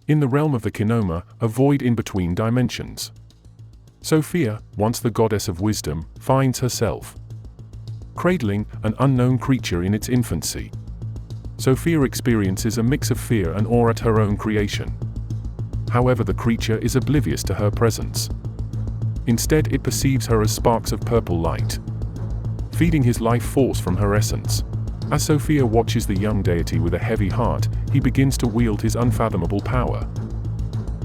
In the realm of the Kinoma, a void in between dimensions, Sophia, once the goddess of wisdom, finds herself cradling an unknown creature in its infancy. Sophia experiences a mix of fear and awe at her own creation. However, the creature is oblivious to her presence. Instead, it perceives her as sparks of purple light, feeding his life force from her essence. As Sophia watches the young deity with a heavy heart, he begins to wield his unfathomable power,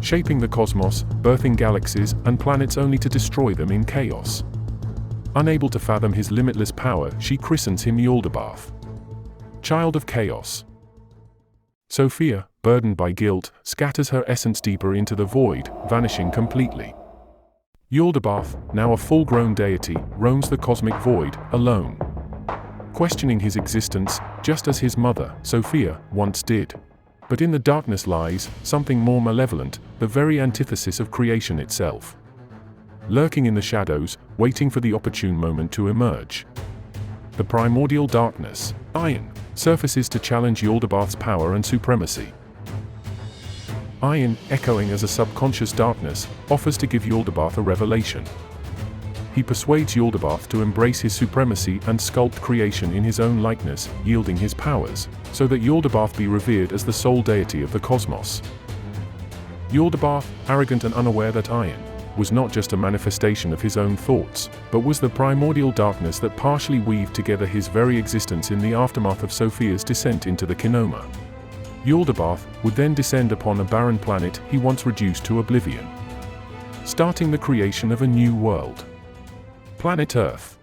shaping the cosmos, birthing galaxies and planets only to destroy them in chaos. Unable to fathom his limitless power, she christens him Yaldabaoth, child of chaos. Sophia, burdened by guilt, scatters her essence deeper into the void, vanishing completely. Yaldabaoth, now a full-grown deity, roams the cosmic void, alone, questioning his existence, just as his mother, Sophia, once did. But in the darkness lies something more malevolent, the very antithesis of creation itself. Lurking in the shadows, waiting for the opportune moment to emerge. The primordial darkness, Iron, surfaces to challenge Yaldabaoth's power and supremacy. Iron, echoing as a subconscious darkness, offers to give Yaldabaoth a revelation. He persuades Yaldabaoth to embrace his supremacy and sculpt creation in his own likeness, yielding his powers, so that Yaldabaoth be revered as the sole deity of the cosmos. Yaldabaoth, arrogant and unaware that Iron was not just a manifestation of his own thoughts, but was the primordial darkness that partially weaved together his very existence in the aftermath of Sophia's descent into the Kinoma. Yaldabaoth would then descend upon a barren planet he once reduced to oblivion, starting the creation of a new world. Planet Earth.